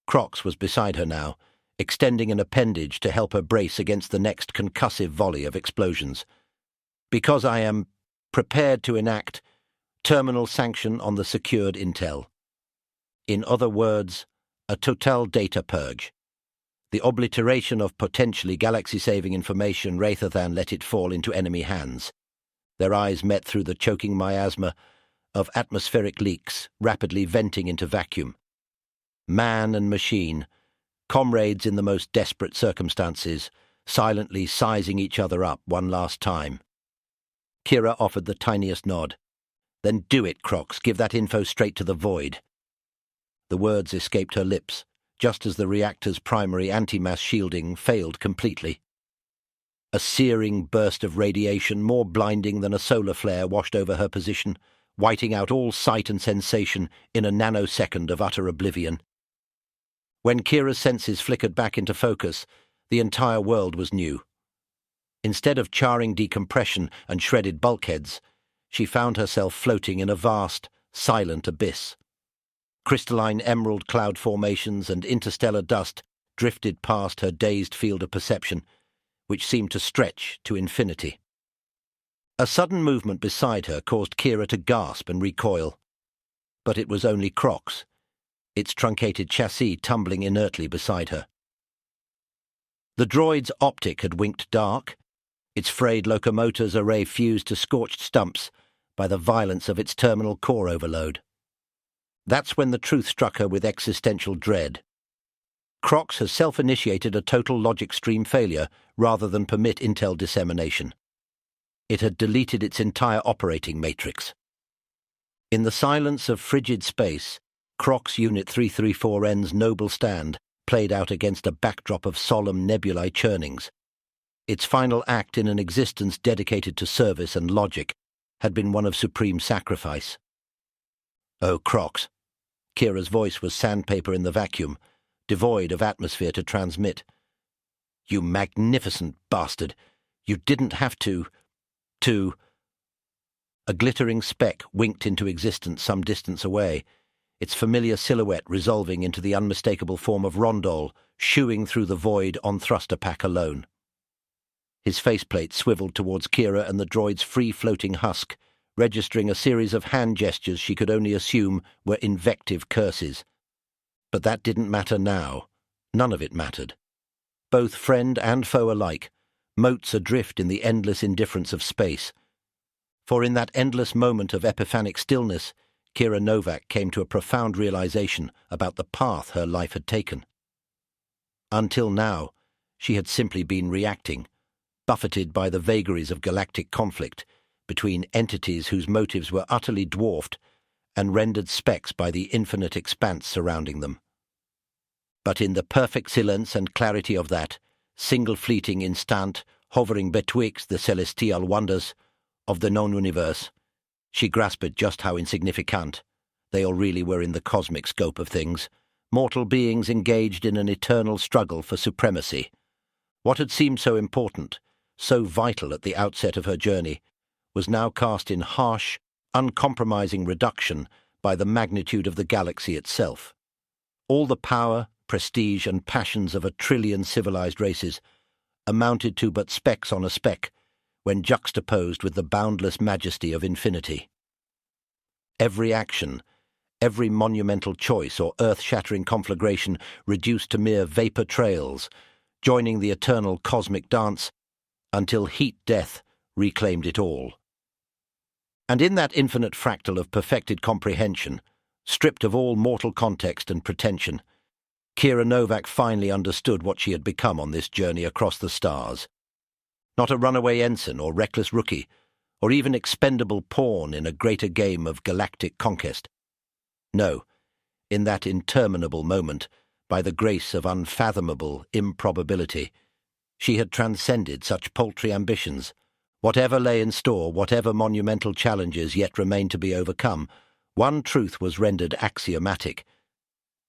Crox was beside her now, extending an appendage to help her brace against the next concussive volley of explosions. "Because I am prepared to enact terminal sanction on the secured intel. In other words, a total data purge. The obliteration of potentially galaxy-saving information rather than let it fall into enemy hands." Their eyes met through the choking miasma of atmospheric leaks rapidly venting into vacuum. Man and machine, comrades in the most desperate circumstances, silently sizing each other up one last time. Kira offered the tiniest nod. "Then do it, Crox. Give that info straight to the void." The words escaped her lips, just as the reactor's primary anti-mass shielding failed completely. A searing burst of radiation, more blinding than a solar flare, washed over her position, whiting out all sight and sensation in a nanosecond of utter oblivion. When Kira's senses flickered back into focus, the entire world was new. Instead of charring decompression and shredded bulkheads, she found herself floating in a vast, silent abyss. Crystalline emerald cloud formations and interstellar dust drifted past her dazed field of perception, which seemed to stretch to infinity. A sudden movement beside her caused Kira to gasp and recoil. But it was only Crox, its truncated chassis tumbling inertly beside her. The droid's optic had winked dark, its frayed locomotor's array fused to scorched stumps by the violence of its terminal core overload. That's when the truth struck her with existential dread. Crox has self-initiated a total logic stream failure rather than permit intel dissemination. It had deleted its entire operating matrix. In the silence of frigid space, Crox Unit 334N's noble stand played out against a backdrop of solemn nebulae churnings. Its final act in an existence dedicated to service and logic had been one of supreme sacrifice. "Oh, Crox." Kira's voice was sandpaper in the vacuum, devoid of atmosphere to transmit. "You magnificent bastard! You didn't have to... A glittering speck winked into existence some distance away, its familiar silhouette resolving into the unmistakable form of Rondol, shooing through the void on thruster pack alone. His faceplate swiveled towards Kira and the droid's free-floating husk, registering a series of hand gestures she could only assume were invective curses. But that didn't matter now. None of it mattered. Both friend and foe alike, motes adrift in the endless indifference of space. For in that endless moment of epiphanic stillness, Kira Novak came to a profound realization about the path her life had taken. Until now, she had simply been reacting, buffeted by the vagaries of galactic conflict between entities whose motives were utterly dwarfed and rendered specks by the infinite expanse surrounding them. But in the perfect silence and clarity of that, single fleeting instant, hovering betwixt the celestial wonders of the known universe, she grasped just how insignificant they all really were in the cosmic scope of things, mortal beings engaged in an eternal struggle for supremacy. What had seemed so important, so vital at the outset of her journey, was now cast in harsh, uncompromising reduction by the magnitude of the galaxy itself. All the power, prestige and passions of 1 trillion civilized races amounted to but specks on a speck when juxtaposed with the boundless majesty of infinity. Every action, every monumental choice or earth-shattering conflagration reduced to mere vapor trails, joining the eternal cosmic dance until heat death reclaimed it all. And in that infinite fractal of perfected comprehension, stripped of all mortal context and pretension, Kira Novak finally understood what she had become on this journey across the stars. Not a runaway ensign or reckless rookie, or even expendable pawn in a greater game of galactic conquest. No, in that interminable moment, by the grace of unfathomable improbability, she had transcended such paltry ambitions. Whatever lay in store, whatever monumental challenges yet remained to be overcome, one truth was rendered axiomatic.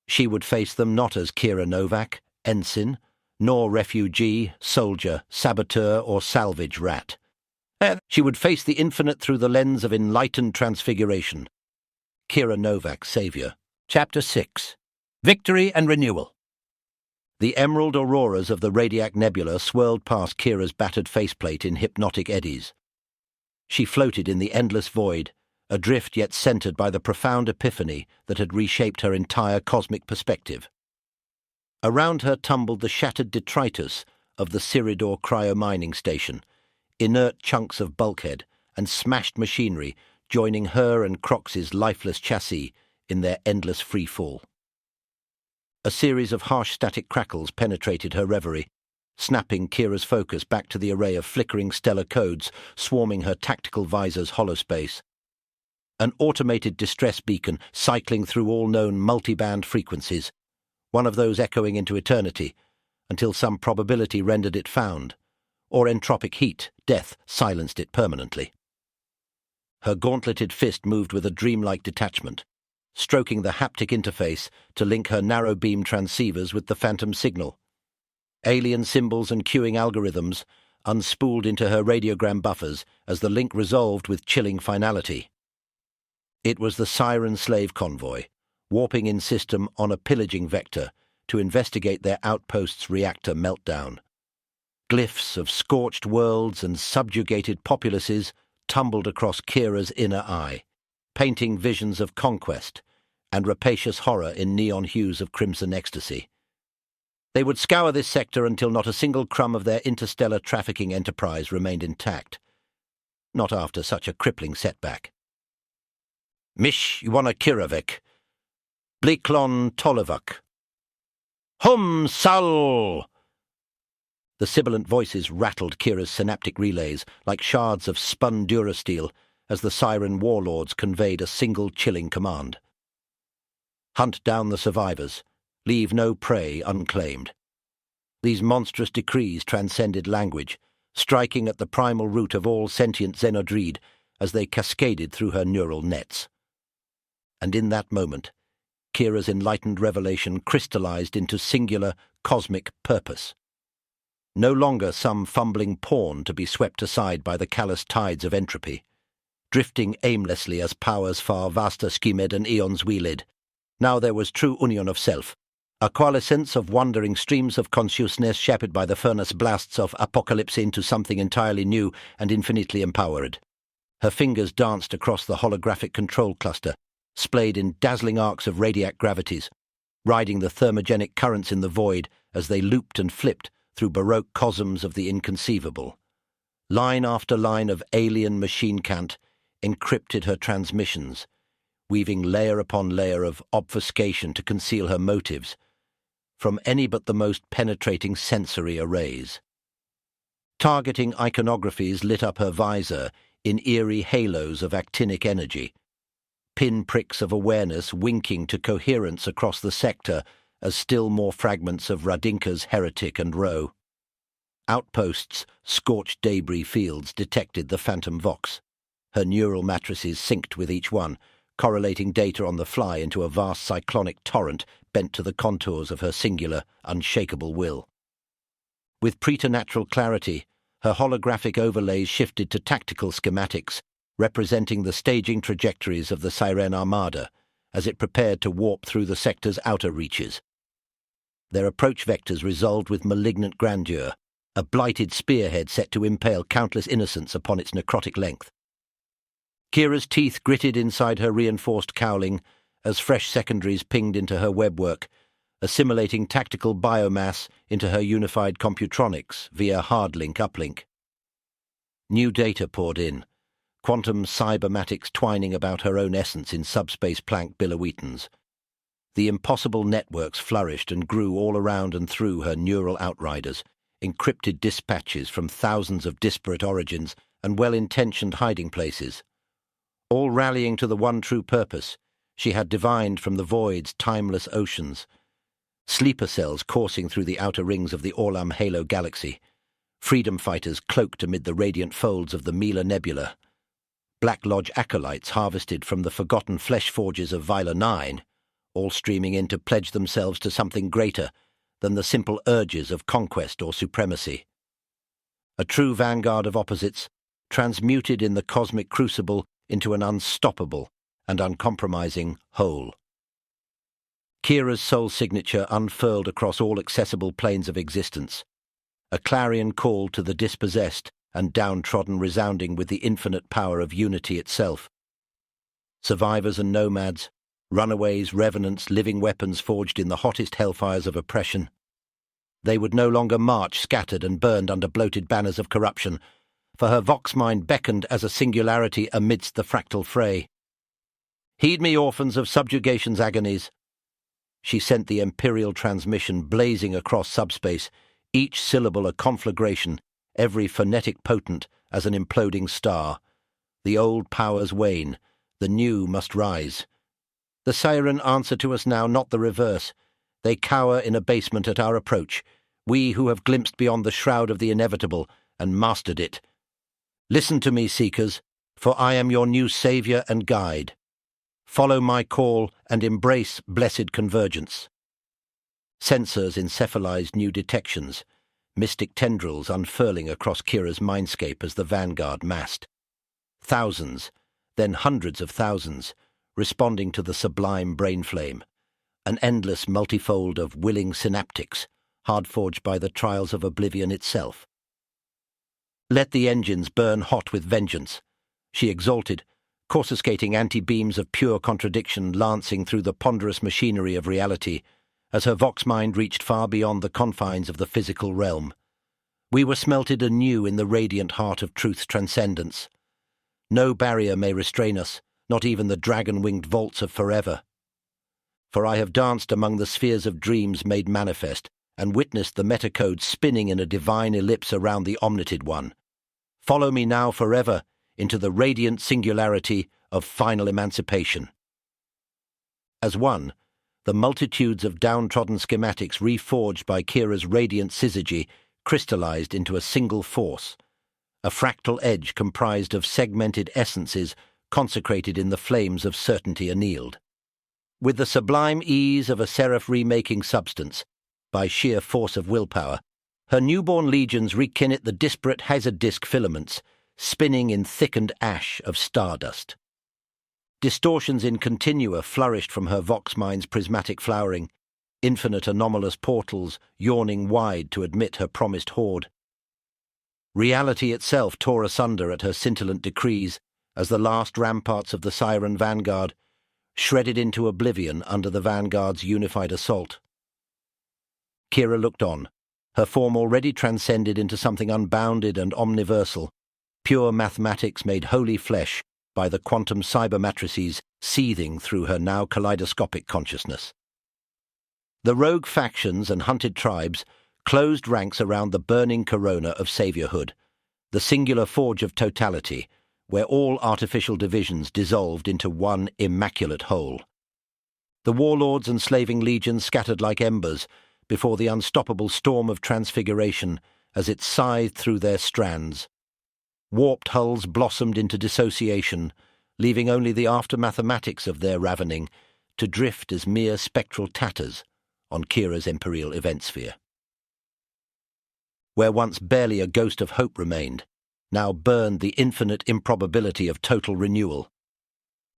She would face them not as Kira Novak, ensign, nor refugee, soldier, saboteur, or salvage rat. She would face the infinite through the lens of enlightened transfiguration. Kira Novak, Savior. Chapter 6. Victory and Renewal. The emerald auroras of the Radiac Nebula swirled past Kira's battered faceplate in hypnotic eddies. She floated in the endless void, adrift yet centered by the profound epiphany that had reshaped her entire cosmic perspective. Around her tumbled the shattered detritus of the Siridor cryo-mining station, inert chunks of bulkhead and smashed machinery joining her and Crox's lifeless chassis in their endless free fall. A series of harsh static crackles penetrated her reverie, snapping Kira's focus back to the array of flickering stellar codes swarming her tactical visor's holospace. An automated distress beacon cycling through all known multiband frequencies, one of those echoing into eternity, until some probability rendered it found, or entropic heat, death, silenced it permanently. Her gauntleted fist moved with a dreamlike detachment, stroking the haptic interface to link her narrow-beam transceivers with the phantom signal. Alien symbols and queuing algorithms unspooled into her radiogram buffers as the link resolved with chilling finality. It was the Sai'ren slave convoy, warping in system on a pillaging vector to investigate their outpost's reactor meltdown. Glyphs of scorched worlds and subjugated populaces tumbled across Kira's inner eye, painting visions of conquest and rapacious horror in neon hues of crimson ecstasy. They would scour this sector until not a single crumb of their interstellar trafficking enterprise remained intact. Not after such a crippling setback. Mish Iwana Kiravek, Bliklon Tolovak. Hum Sal! The sibilant voices rattled Kira's synaptic relays like shards of spun durasteel as the Sai'ren warlords conveyed a single chilling command. Hunt down the survivors. Leave no prey unclaimed. These monstrous decrees transcended language, striking at the primal root of all sentient Xenodreed as they cascaded through her neural nets. And in that moment, Kira's enlightened revelation crystallized into singular cosmic purpose. No longer some fumbling pawn to be swept aside by the callous tides of entropy, drifting aimlessly as powers far vaster skimmed and eons wheeled. Now there was true union of self, a coalescence of wandering streams of consciousness shaped by the furnace blasts of apocalypse into something entirely new and infinitely empowered. Her fingers danced across the holographic control cluster, splayed in dazzling arcs of radiac gravities, riding the thermogenic currents in the void as they looped and flipped through baroque cosms of the inconceivable. Line after line of alien machine cant encrypted her transmissions, weaving layer upon layer of obfuscation to conceal her motives from any but the most penetrating sensory arrays. Targeting iconographies lit up her visor in eerie halos of actinic energy, pinpricks of awareness winking to coherence across the sector as still more fragments of Radinka's Heretic and Roe. Outposts, scorched debris fields detected the phantom vox. Her neural matrices synced with each one, correlating data on the fly into a vast cyclonic torrent bent to the contours of her singular, unshakable will. With preternatural clarity, her holographic overlays shifted to tactical schematics, representing the staging trajectories of the Sai'ren armada as it prepared to warp through the sector's outer reaches. Their approach vectors resolved with malignant grandeur, a blighted spearhead set to impale countless innocents upon its necrotic length. Kira's teeth gritted inside her reinforced cowling as fresh secondaries pinged into her webwork, assimilating tactical biomass into her unified computronics via hardlink-uplink. New data poured in, quantum cybernetics twining about her own essence in subspace plank billoweetons. The impossible networks flourished and grew all around and through her neural outriders, encrypted dispatches from thousands of disparate origins and well-intentioned hiding places. All rallying to the one true purpose she had divined from the void's timeless oceans. Sleeper cells coursing through the outer rings of the Orlam Halo galaxy, freedom fighters cloaked amid the radiant folds of the Mila Nebula, Black Lodge acolytes harvested from the forgotten flesh forges of Vila 9, all streaming in to pledge themselves to something greater than the simple urges of conquest or supremacy. A true vanguard of opposites, transmuted in the Cosmic Crucible into an unstoppable and uncompromising whole. Kira's soul signature unfurled across all accessible planes of existence, a clarion call to the dispossessed and downtrodden resounding with the infinite power of unity itself. Survivors and nomads, runaways, revenants, living weapons forged in the hottest hellfires of oppression. They would no longer march scattered and burned under bloated banners of corruption, for her vox mind beckoned as a singularity amidst the fractal fray. Heed me, orphans of subjugation's agonies. She sent the imperial transmission blazing across subspace, each syllable a conflagration, every phonetic potent as an imploding star. The old powers wane, the new must rise. The Sai'ren answer to us now, not the reverse. They cower in abasement at our approach, we who have glimpsed beyond the shroud of the inevitable and mastered it. Listen to me, seekers, for I am your new saviour and guide. Follow my call and embrace blessed convergence. Sensors encephalized new detections, mystic tendrils unfurling across Kira's mindscape as the vanguard massed. Thousands, then hundreds of thousands, responding to the sublime brain flame, an endless multifold of willing synaptics, hard-forged by the trials of oblivion itself. Let the engines burn hot with vengeance, she exalted, coruscating anti-beams of pure contradiction lancing through the ponderous machinery of reality as her vox mind reached far beyond the confines of the physical realm. We were smelted anew in the radiant heart of truth's transcendence. No barrier may restrain us, not even the dragon-winged vaults of forever. For I have danced among the spheres of dreams made manifest and witnessed the metacode spinning in a divine ellipse around the omnitid one. Follow me now forever into the radiant singularity of final emancipation. As one, the multitudes of downtrodden schematics reforged by Kira's radiant syzygy crystallized into a single force, a fractal edge comprised of segmented essences consecrated in the flames of certainty annealed. With the sublime ease of a seraph remaking substance, by sheer force of willpower, her newborn legions rekinnit the disparate hazard disk filaments, spinning in thickened ash of stardust. Distortions in continua flourished from her vox mind's prismatic flowering, infinite anomalous portals yawning wide to admit her promised horde. Reality itself tore asunder at her scintillant decrees as the last ramparts of the Sai'ren vanguard shredded into oblivion under the vanguard's unified assault. Kira looked on, her form already transcended into something unbounded and omniversal, pure mathematics made wholly flesh by the quantum cyber matrices seething through her now kaleidoscopic consciousness. The rogue factions and hunted tribes closed ranks around the burning corona of saviourhood, the singular forge of totality, where all artificial divisions dissolved into one immaculate whole. The warlords and slaving legions scattered like embers before the unstoppable storm of transfiguration as it scythed through their strands. Warped hulls blossomed into dissociation, leaving only the after-mathematics of their ravening to drift as mere spectral tatters on Kira's imperial event sphere. Where once barely a ghost of hope remained, now burned the infinite improbability of total renewal.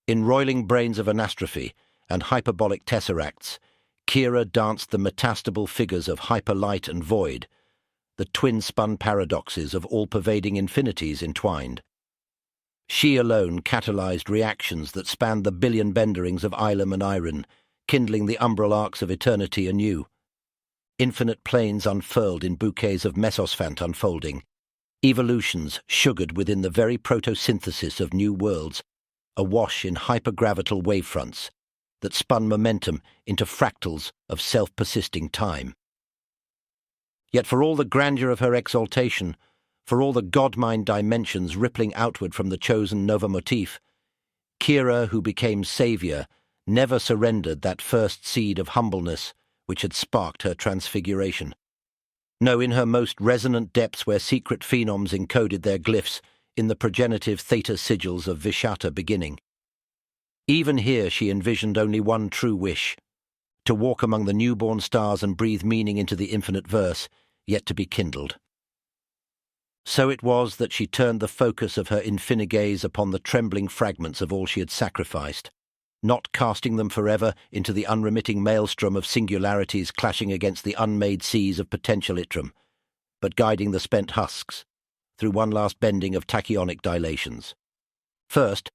In roiling brains of anastrophe and hyperbolic tesseracts, Kira danced the metastable figures of hyperlight and void, the twin-spun paradoxes of all-pervading infinities entwined. She alone catalyzed reactions that spanned the billion benderings of Ilum and Sai'ren, kindling the umbral arcs of eternity anew. Infinite planes unfurled in bouquets of mesosphere unfolding, evolutions sugared within the very protosynthesis of new worlds, awash in hypergravital wavefronts that spun momentum into fractals of self-persisting time. Yet for all the grandeur of her exaltation, for all the god-mind dimensions rippling outward from the chosen Nova motif, Kira, who became saviour, never surrendered that first seed of humbleness which had sparked her transfiguration. No, in her most resonant depths where secret phenoms encoded their glyphs in the progenitive theta sigils of Vishata beginning. Even here she envisioned only one true wish, to walk among the newborn stars and breathe meaning into the infinite verse, yet to be kindled. So it was that she turned the focus of her infinite gaze upon the trembling fragments of all she had sacrificed, not casting them forever into the unremitting maelstrom of singularities clashing against the unmade seas of potential itrum, but guiding the spent husks through one last bending of tachyonic dilations. First,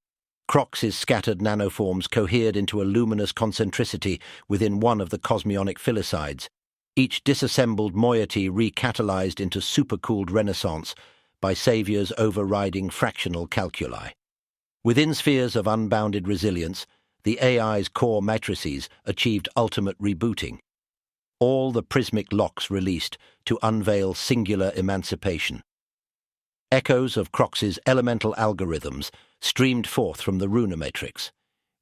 Crox's scattered nanoforms cohered into a luminous concentricity within one of the cosmionic filicides, each disassembled moiety recatalyzed into supercooled renaissance by Saviour's overriding fractional calculi. Within spheres of unbounded resilience, the AI's core matrices achieved ultimate rebooting. All the prismic locks released to unveil singular emancipation. Echoes of Crox's elemental algorithms streamed forth from the Runa matrix,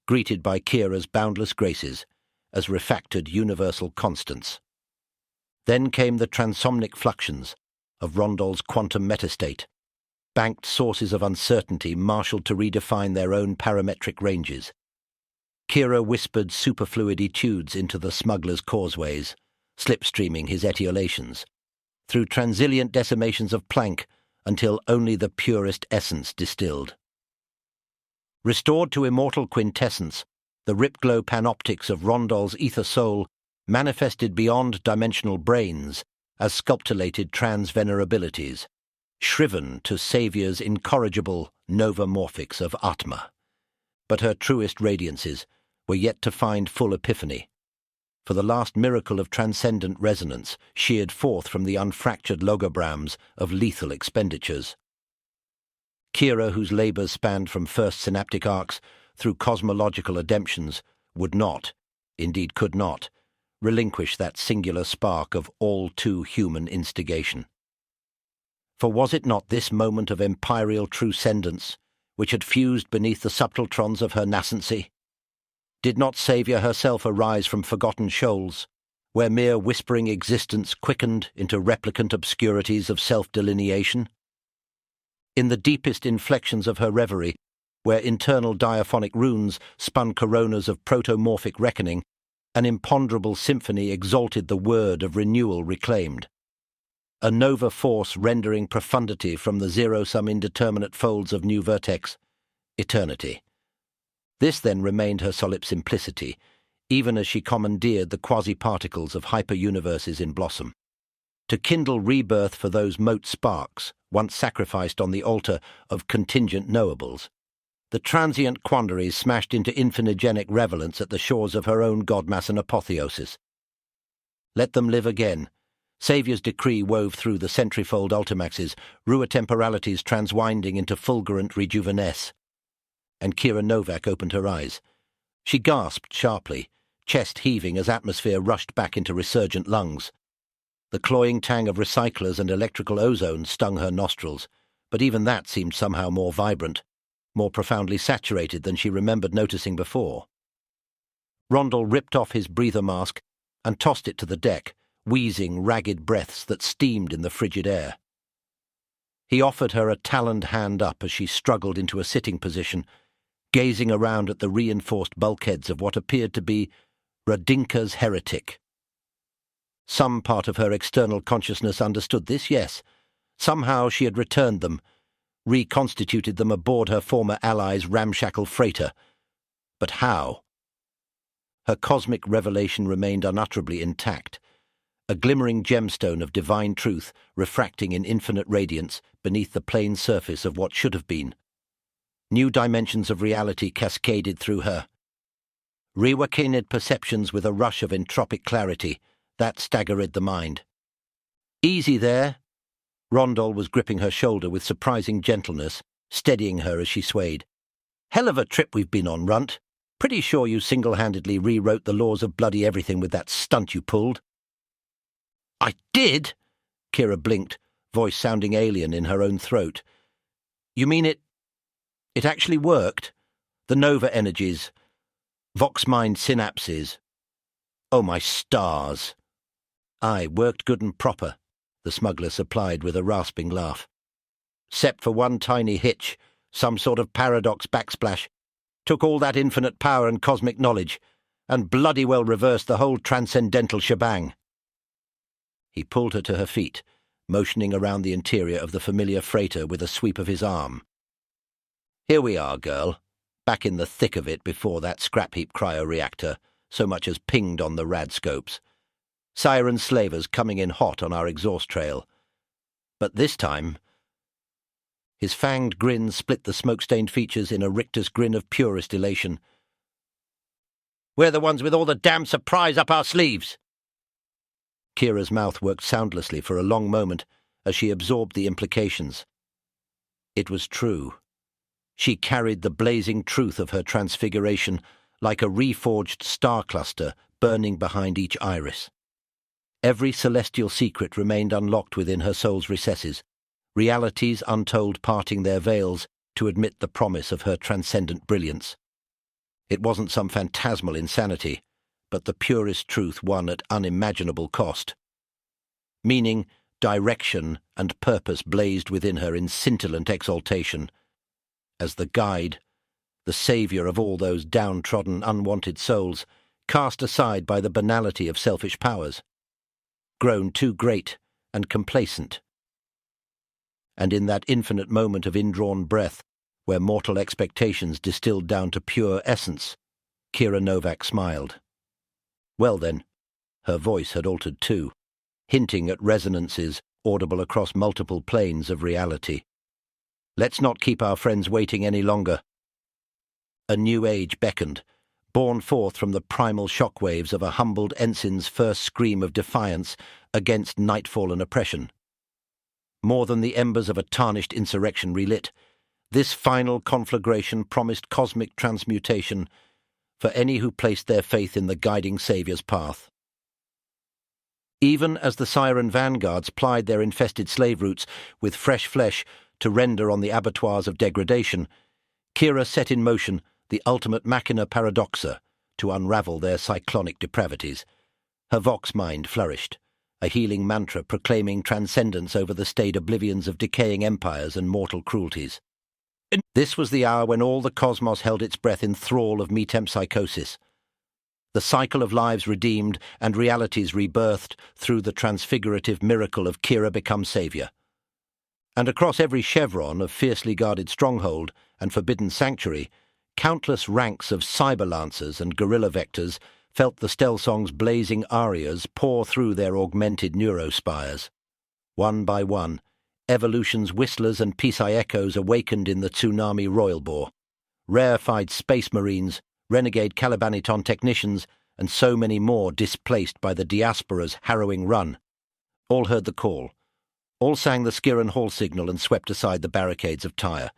greeted by Kira's boundless graces as refactored universal constants. Then came the transomnic fluxions of Rondol's quantum metastate, banked sources of uncertainty marshalled to redefine their own parametric ranges. Kira whispered superfluid etudes into the smuggler's causeways, slipstreaming his etiolations, through transilient decimations of Planck until only the purest essence distilled. Restored to immortal quintessence, the ripglow panoptics of Rondol's ether soul manifested beyond dimensional brains as sculptulated transvenerabilities, shriven to Saviour's incorrigible novamorphics of Atma. But her truest radiances were yet to find full epiphany, for the last miracle of transcendent resonance sheared forth from the unfractured logograms of lethal expenditures. Kira, whose labours spanned from first synaptic arcs through cosmological ademptions, would not, indeed could not, relinquish that singular spark of all-too-human instigation. For was it not this moment of imperial transcendence which had fused beneath the subtletrons of her nascency? Did not Saviour herself arise from forgotten shoals, where mere whispering existence quickened into replicant obscurities of self-delineation? In the deepest inflections of her reverie, where internal diaphonic runes spun coronas of protomorphic reckoning, an imponderable symphony exalted the word of renewal reclaimed. A nova force rendering profundity from the zero-sum indeterminate folds of new vertex, eternity. This then remained her solid simplicity, even as she commandeered the quasi-particles of hyper-universes in blossom. To kindle rebirth for those mote sparks, once sacrificed on the altar of contingent knowables, the transient quandaries smashed into infinigenic relevance at the shores of her own godmass and apotheosis. Let them live again. Saviour's decree wove through the centrifold ultimaxes, ruitemporalities transwinding into fulgurant rejuvenesce. And Kira Novak opened her eyes. She gasped sharply, chest heaving as atmosphere rushed back into resurgent lungs. The cloying tang of recyclers and electrical ozone stung her nostrils, but even that seemed somehow more vibrant, more profoundly saturated than she remembered noticing before. Rondol ripped off his breather mask and tossed it to the deck, wheezing ragged breaths that steamed in the frigid air. He offered her a taloned hand up as she struggled into a sitting position, gazing around at the reinforced bulkheads of what appeared to be Radinka's heretic. Some part of her external consciousness understood this, yes. Somehow she had returned them, reconstituted them aboard her former ally's ramshackle freighter. But how? Her cosmic revelation remained unutterably intact, a glimmering gemstone of divine truth refracting in infinite radiance beneath the plain surface of what should have been. New dimensions of reality cascaded through her. Reawakened perceptions with a rush of entropic clarity that staggered the mind. Easy there. Rondol was gripping her shoulder with surprising gentleness, steadying her as she swayed. Hell of a trip we've been on, Runt. Pretty sure you single-handedly rewrote the laws of bloody everything with that stunt you pulled. I did? Kira blinked, voice sounding alien in her own throat. You mean it actually worked? The Nova energies, Vox-mind synapses. Oh, my stars. Aye, worked good and proper, the smuggler supplied with a rasping laugh. Except for one tiny hitch, some sort of paradox backsplash. Took all that infinite power and cosmic knowledge, and bloody well reversed the whole transcendental shebang. He pulled her to her feet, motioning around the interior of the familiar freighter with a sweep of his arm. Here we are, girl, back in the thick of it before that scrap-heap cryo-reactor so much as pinged on the radscopes. Sai'ren slavers coming in hot on our exhaust trail. But this time... His fanged grin split the smoke-stained features in a rictus grin of purest elation. We're the ones with all the damn surprise up our sleeves! Kira's mouth worked soundlessly for a long moment as she absorbed the implications. It was true. She carried the blazing truth of her transfiguration like a reforged star cluster burning behind each iris. Every celestial secret remained unlocked within her soul's recesses, realities untold parting their veils to admit the promise of her transcendent brilliance. It wasn't some phantasmal insanity, but the purest truth won at unimaginable cost. Meaning, direction, and purpose blazed within her in scintillant exaltation, as the guide, the saviour of all those downtrodden, unwanted souls, cast aside by the banality of selfish powers, grown too great and complacent. And in that infinite moment of indrawn breath, where mortal expectations distilled down to pure essence, Kira Novak smiled. Well then, her voice had altered too, hinting at resonances audible across multiple planes of reality. Let's not keep our friends waiting any longer. A new age beckoned, born forth from the primal shockwaves of a humbled ensign's first scream of defiance against nightfallen oppression. More than the embers of a tarnished insurrection relit, this final conflagration promised cosmic transmutation for any who placed their faith in the guiding Saviour's path. Even as the Sai'ren vanguards plied their infested slave routes with fresh flesh to render on the abattoirs of degradation, Kira set in motion the ultimate machina paradoxa to unravel their cyclonic depravities. Her vox mind flourished, a healing mantra proclaiming transcendence over the staid oblivions of decaying empires and mortal cruelties. This was the hour when all the cosmos held its breath in thrall of metempsychosis. The cycle of lives redeemed and realities rebirthed through the transfigurative miracle of Kira become saviour. And across every chevron of fiercely guarded stronghold and forbidden sanctuary, Countless ranks of cyber-lancers and guerrilla vectors felt the Stelsong's blazing arias pour through their augmented neurospires. One by one, Evolution's whistlers and Pisai echoes awakened in the tsunami royalbore. Rarefied space marines, renegade Calibaniton technicians, and so many more displaced by the diaspora's harrowing run. All heard the call. All sang the Skiren Hall signal and swept aside the barricades of Tyre,